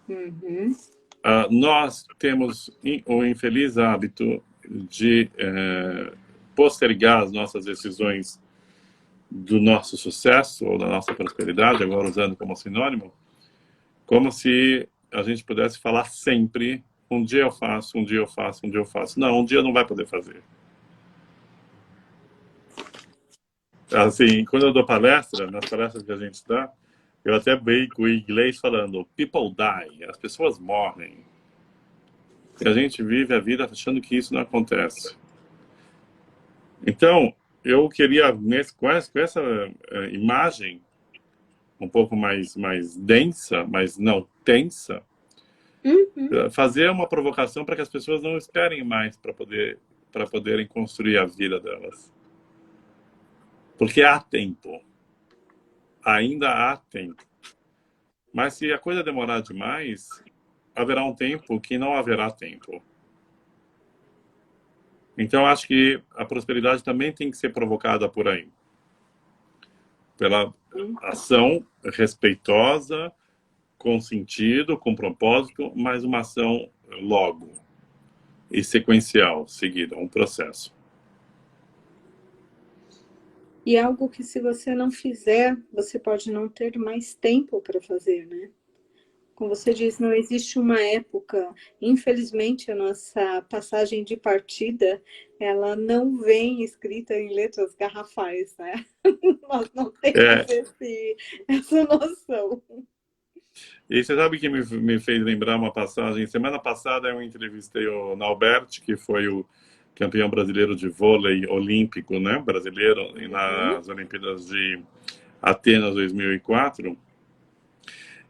Uhum. Nós temos o infeliz hábito de postergar as nossas decisões do nosso sucesso ou da nossa prosperidade, agora usando como sinônimo, como se a gente pudesse falar sempre: um dia eu faço, um dia eu faço, um dia eu faço. Não, um dia não vai poder fazer. Assim, quando eu dou palestra, nas palestras que a gente dá, eu até brinco em inglês falando: people die, as pessoas morrem. E a gente vive a vida achando que isso não acontece. Então, eu queria, com essa imagem um pouco mais densa, mas não tensa, fazer uma provocação para que as pessoas não esperem mais para poderem construir a vida delas. Porque há tempo. Ainda há tempo. Mas se a coisa demorar demais, haverá um tempo que não haverá tempo. Então, acho que a prosperidade também tem que ser provocada por aí. Pela ação respeitosa, com sentido, com propósito, mas uma ação logo e sequencial, seguida, um processo. E algo que, se você não fizer, você pode não ter mais tempo para fazer, né? Como você diz, não existe uma época. Infelizmente, a nossa passagem de partida, ela não vem escrita em letras garrafais, né? Nós não temos essa noção. E você sabe que me fez lembrar uma passagem? Semana passada eu entrevistei o Naubert, que foi o campeão brasileiro de vôlei olímpico, né? Brasileiro, nas Olimpíadas de Atenas 2004.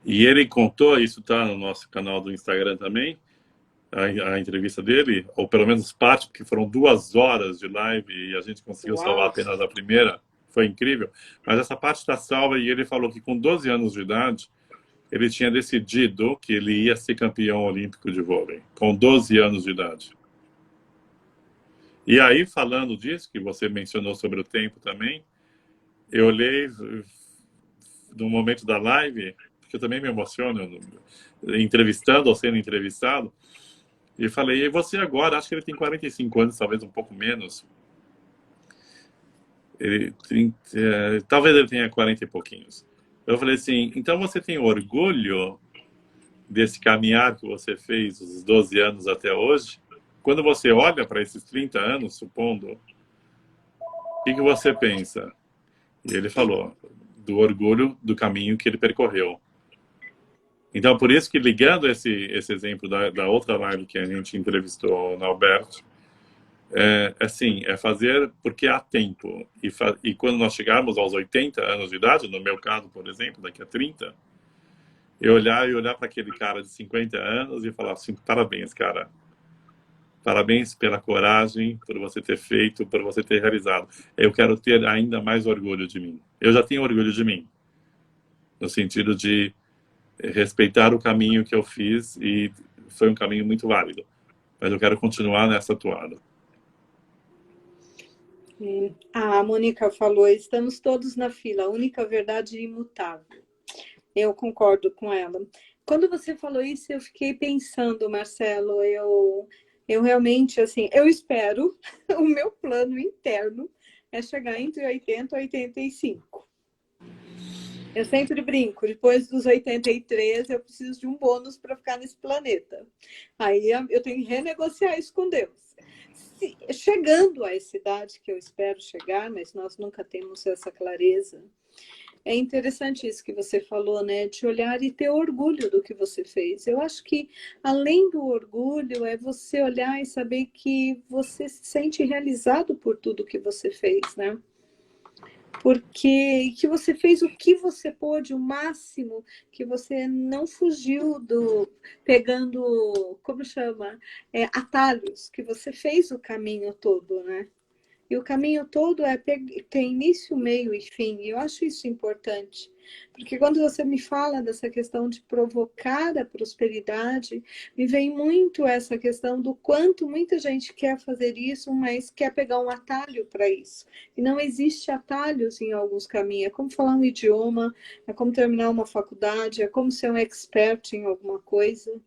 E ele contou, isso está no nosso canal do Instagram também, a entrevista dele, ou pelo menos parte, porque foram 2 horas de live e a gente conseguiu salvar apenas a primeira. Foi incrível. Mas essa parte está salva e ele falou que com 12 anos de idade, ele tinha decidido que ele ia ser campeão olímpico de vôlei, com 12 anos de idade. E aí, falando disso, que você mencionou sobre o tempo também, eu olhei no momento da live, porque eu também me emociono, entrevistando ou sendo entrevistado, e falei, e você agora? Acho que ele tem 45 anos, talvez um pouco menos. Talvez ele tenha 40 e pouquinhos. Eu falei assim, então você tem orgulho desse caminhar que você fez os 12 anos até hoje? Quando você olha para esses 30 anos, supondo, o que você pensa? E ele falou do orgulho do caminho que ele percorreu. Então, por isso que, ligando esse exemplo da outra live que a gente entrevistou no Alberto, é fazer porque há tempo. E quando nós chegarmos aos 80 anos de idade, no meu caso, por exemplo, daqui a 30, eu olhar para aquele cara de 50 anos e falar assim, parabéns, cara. Parabéns pela coragem, por você ter feito, por você ter realizado. Eu quero ter ainda mais orgulho de mim. Eu já tenho orgulho de mim, no sentido de respeitar o caminho que eu fiz e foi um caminho muito válido. Mas eu quero continuar nessa toada. A Mônica falou, estamos todos na fila, a única verdade imutável. Eu concordo com ela. Quando você falou isso, eu fiquei pensando, Marcelo, eu realmente, assim, eu espero, o meu plano interno é chegar entre 80 e 85. Eu sempre brinco, depois dos 83 eu preciso de um bônus para ficar nesse planeta. Aí eu tenho que renegociar isso com Deus. Chegando a essa idade que eu espero chegar, mas nós nunca temos essa clareza, é interessante isso que você falou, né? De olhar e ter orgulho do que você fez. Eu acho que, além do orgulho, é você olhar e saber que você se sente realizado por tudo que você fez, né? Porque que você fez o que você pôde, o máximo, que você não fugiu pegando, como chama? Atalhos, que você fez o caminho todo, né? E o caminho todo tem início, meio e fim. E eu acho isso importante. Porque quando você me fala dessa questão de provocar a prosperidade, me vem muito essa questão do quanto muita gente quer fazer isso, mas quer pegar um atalho para isso. E não existe atalhos em alguns caminhos. É como falar um idioma, é como terminar uma faculdade, é como ser um expert em alguma coisa.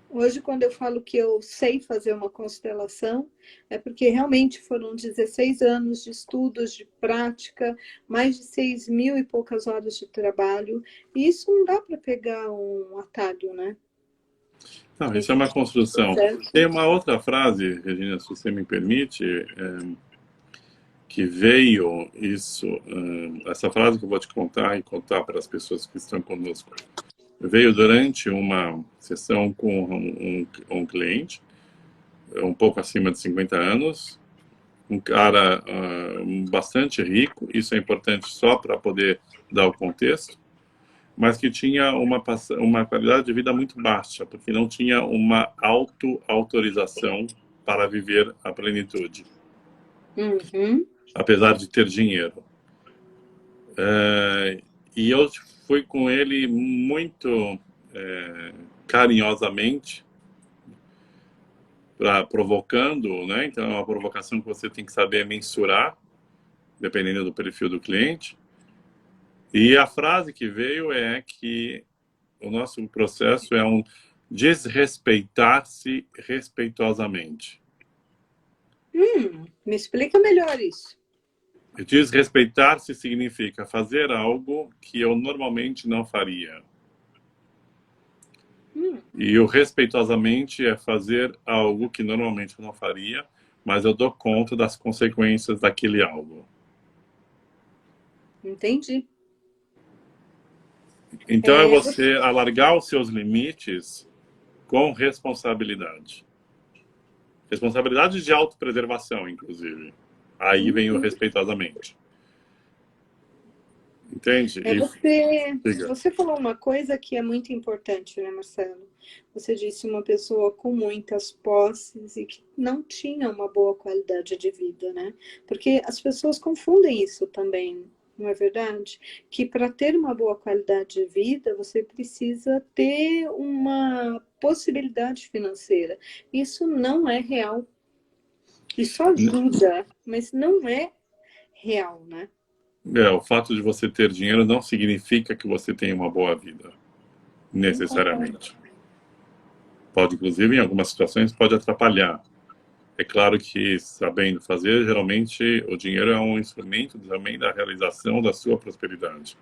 Hoje, quando eu falo que eu sei fazer uma constelação, é porque realmente foram 16 anos de estudos, de prática, mais de 6.000 e poucas horas de trabalho, e isso não dá para pegar um atalho, né? Não, isso é uma construção. Tem uma outra frase, Regina, se você me permite, que veio essa frase que eu vou te contar e contar para as pessoas que estão conosco. veio durante uma sessão com um cliente, um pouco acima de 50 anos, um cara bastante rico, isso é importante só para poder dar o contexto, mas que tinha uma qualidade de vida muito baixa, porque não tinha uma auto-autorização para viver a plenitude, apesar de ter dinheiro. E eu fui com ele muito carinhosamente, provocando, né? Então é uma provocação que você tem que saber mensurar, dependendo do perfil do cliente. E a frase que veio é que o nosso processo é um desrespeitar-se respeitosamente. Me explica melhor isso. Desrespeitar-se significa fazer algo que eu normalmente não faria. E o respeitosamente é fazer algo que normalmente eu não faria, mas eu dou conta das consequências daquele algo. Entendi. Então é você alargar os seus limites com responsabilidade. Responsabilidade de autopreservação, inclusive. Aí vem o respeitosamente. Entende? Você falou uma coisa que é muito importante, né, Marcelo? Você disse uma pessoa com muitas posses e que não tinha uma boa qualidade de vida, né? Porque as pessoas confundem isso também, não é verdade? Que para ter uma boa qualidade de vida, você precisa ter uma possibilidade financeira. Isso não é real. Isso ajuda, mas não é real, né? O fato de você ter dinheiro não significa que você tem uma boa vida, necessariamente. Pode, inclusive, em algumas situações, pode atrapalhar. É claro que, sabendo fazer, geralmente o dinheiro é um instrumento também da realização da sua prosperidade.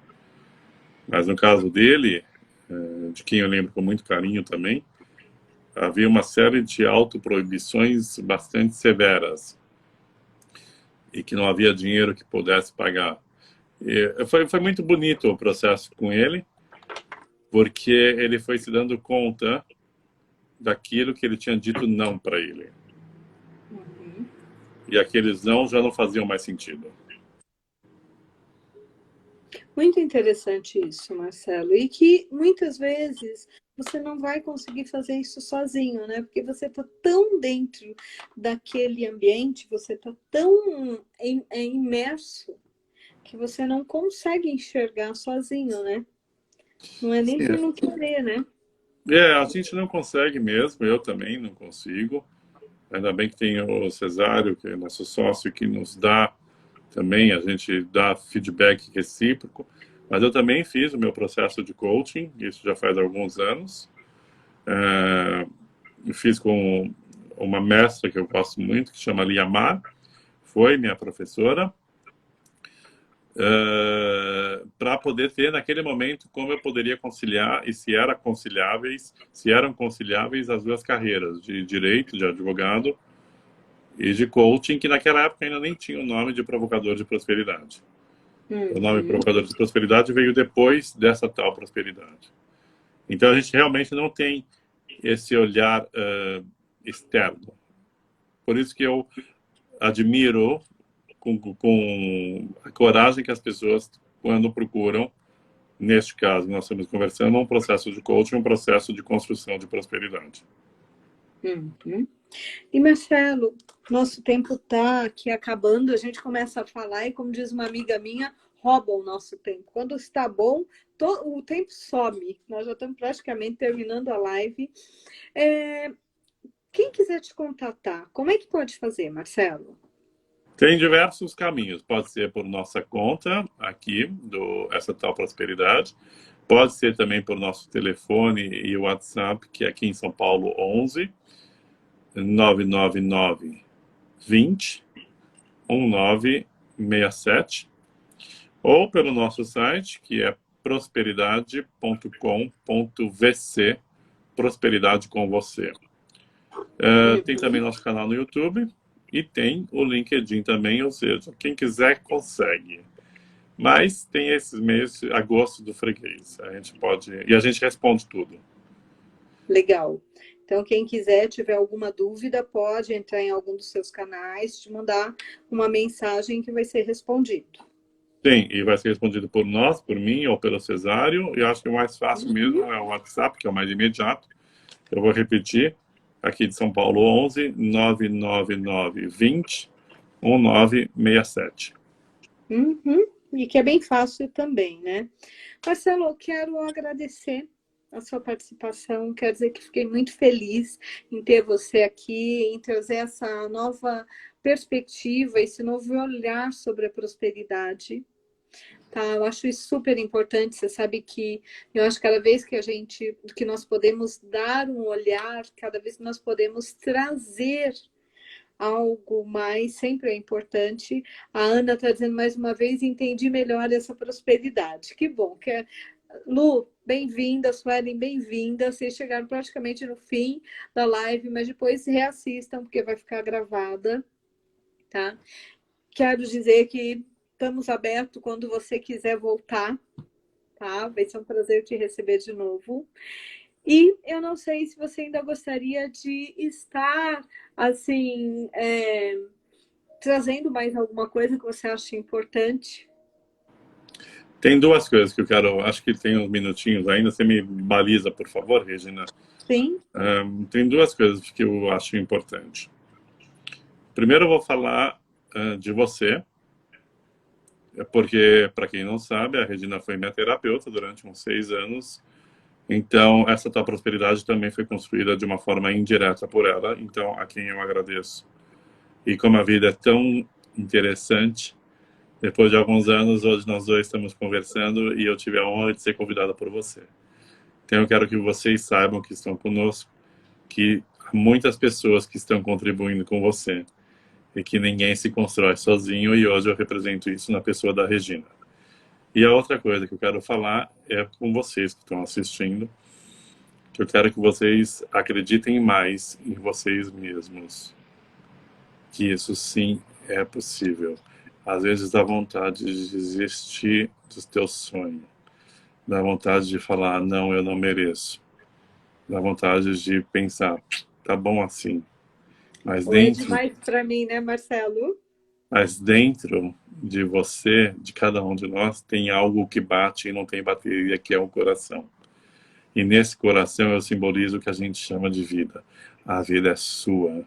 Mas no caso dele, de quem eu lembro com muito carinho também, havia uma série de autoproibições bastante severas e que não havia dinheiro que pudesse pagar. Foi muito bonito o processo com ele, porque ele foi se dando conta daquilo que ele tinha dito não para ele. E aqueles não já não faziam mais sentido. Muito interessante isso, Marcelo. E que muitas vezes você não vai conseguir fazer isso sozinho, né? Porque você está tão dentro daquele ambiente, você está tão imerso que você não consegue enxergar sozinho, né? Não é nem por não querer, né? A gente não consegue mesmo, eu também não consigo. Ainda bem que tem o Cesário, que é nosso sócio, que nos dá também, a gente dá feedback recíproco. Mas eu também fiz o meu processo de coaching, isso já faz alguns anos. Fiz com uma mestra que eu gosto muito, que chama Liamar, foi minha professora, para poder ter naquele momento como eu poderia conciliar e se eram conciliáveis as duas carreiras, de direito, de advogado e de coaching, que naquela época ainda nem tinha o nome de provocador de prosperidade. O nome provocador de prosperidade veio depois dessa tal prosperidade. Então a gente realmente não tem esse olhar externo. Por isso que eu admiro com a coragem que as pessoas, quando procuram, neste caso, nós estamos conversando, um processo de coaching, um processo de construção de prosperidade. E Marcelo, nosso tempo está aqui acabando, a gente começa a falar e, como diz uma amiga minha, rouba o nosso tempo. Quando está bom, o tempo some. Nós já estamos praticamente terminando a live. Quem quiser te contatar, como é que pode fazer, Marcelo? Tem diversos caminhos. Pode ser por nossa conta aqui, essa tal prosperidade. Pode ser também por nosso telefone e WhatsApp, que é aqui em São Paulo, 11 999 20 1967. Ou pelo nosso site, que é prosperidade.com.vc, prosperidade com você. Tem também nosso canal no YouTube e tem o LinkedIn também, ou seja, quem quiser consegue. Mas tem esses meses, agosto do freguês. A gente pode. E a gente responde tudo. Legal. Então, quem quiser, tiver alguma dúvida, pode entrar em algum dos seus canais, te mandar uma mensagem que vai ser respondido. Sim, e vai ser respondido por nós, por mim ou pelo Cesário. E eu acho que o mais fácil mesmo Uhum. é o WhatsApp, que é o mais imediato. Eu vou repetir. Aqui de São Paulo, 11 999 20 1967. Uhum. E que é bem fácil também, né? Marcelo, eu quero agradecer a sua participação. Quero dizer que fiquei muito feliz em ter você aqui, em trazer essa nova perspectiva, esse novo olhar sobre a prosperidade. Tá, eu acho isso super importante. Você sabe que eu acho que cada vez que nós podemos dar um olhar, cada vez que nós podemos trazer algo mais, sempre é importante. A Ana está dizendo mais uma vez, entendi melhor essa prosperidade. Que bom. Lu, bem-vinda, Suelen, bem-vinda. Vocês chegaram praticamente no fim da live, mas depois reassistam, porque vai ficar gravada, tá? Quero dizer que estamos abertos quando você quiser voltar, tá? Vai ser um prazer te receber de novo. E eu não sei se você ainda gostaria de estar, assim, trazendo mais alguma coisa que você acha importante. Tem duas coisas que eu quero. Acho que tem uns minutinhos ainda. Você me baliza, por favor, Regina. Sim? Tem duas coisas que eu acho importante. Primeiro, eu vou falar de você, porque, para quem não sabe, a Regina foi minha terapeuta durante uns 6 anos. Então, essa tua prosperidade também foi construída de uma forma indireta por ela. Então, a quem eu agradeço. E como a vida é tão interessante, depois de alguns anos, hoje nós dois estamos conversando e eu tive a honra de ser convidada por você. Então, eu quero que vocês saibam que estão conosco, que há muitas pessoas que estão contribuindo com você e que ninguém se constrói sozinho, e hoje eu represento isso na pessoa da Regina. E a outra coisa que eu quero falar é com vocês que estão assistindo, que eu quero que vocês acreditem mais em vocês mesmos, que isso sim é possível. Às vezes dá vontade de desistir dos teus sonhos, dá vontade de falar, não, eu não mereço, dá vontade de pensar, tá bom assim, mas Ou é dentro, demais para mim, né, Marcelo? mas dentro de você, de cada um de nós, tem algo que bate e não tem bateria, que é o coração. E nesse coração eu simbolizo o que a gente chama de vida. A vida é sua.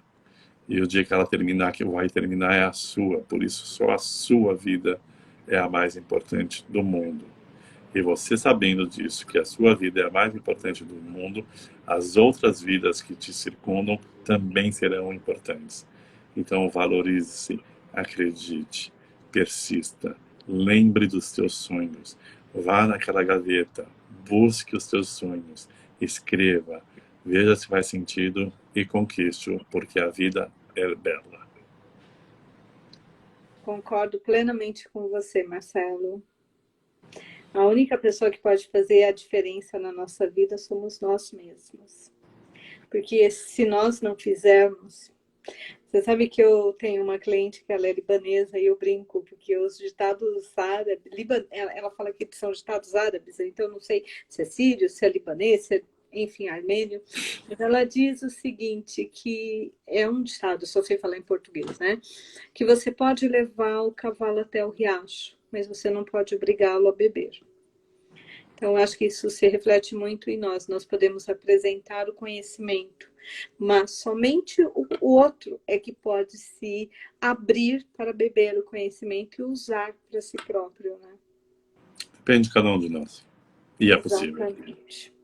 E o dia que ela terminar, que vai terminar, é a sua. Por isso, só a sua vida é a mais importante do mundo. E você sabendo disso, que a sua vida é a mais importante do mundo, as outras vidas que te circundam também serão importantes. Então, valorize-se, acredite, persista, lembre dos teus sonhos, vá naquela gaveta, busque os teus sonhos, escreva, veja se faz sentido e conquiste-o, porque a vida é bela. Concordo plenamente com você, Marcelo. A única pessoa que pode fazer a diferença na nossa vida somos nós mesmos. Porque se nós não fizermos. Você sabe que eu tenho uma cliente que ela é libanesa e eu brinco, porque os ditados árabes, ela fala que são ditados árabes, então eu não sei se é sírio, se é libanês, se é, enfim, armênio. Mas ela diz o seguinte, que é um ditado, só sei falar em português, né? Que você pode levar o cavalo até o riacho, mas você não pode obrigá-lo a beber. Então, acho que isso se reflete muito em nós. Nós podemos apresentar o conhecimento, mas somente o outro é que pode se abrir para beber o conhecimento e usar para si próprio, né? Depende de cada um de nós. E é possível. Exatamente.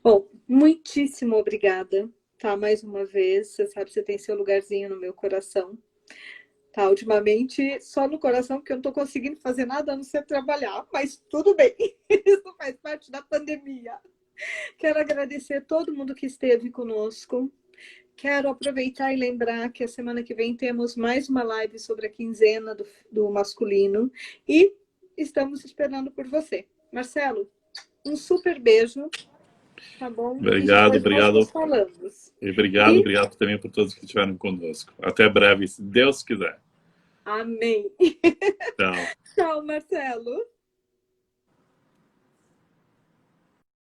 Bom, muitíssimo obrigada, tá? Mais uma vez, você sabe, você tem seu lugarzinho no meu coração. Tá, ultimamente, só no coração, porque eu não estou conseguindo fazer nada a não ser trabalhar, mas tudo bem, isso faz parte da pandemia. Quero agradecer a todo mundo que esteve conosco. Quero aproveitar e lembrar que a semana que vem temos mais uma live sobre a quinzena do masculino e estamos esperando por você. Marcelo, um super beijo, tá bom? E Obrigado, depois nós nos obrigado. falamos. E obrigado, E obrigado também por todos que estiveram conosco. Até breve, se Deus quiser. Amém. Tchau. Tchau, Marcelo.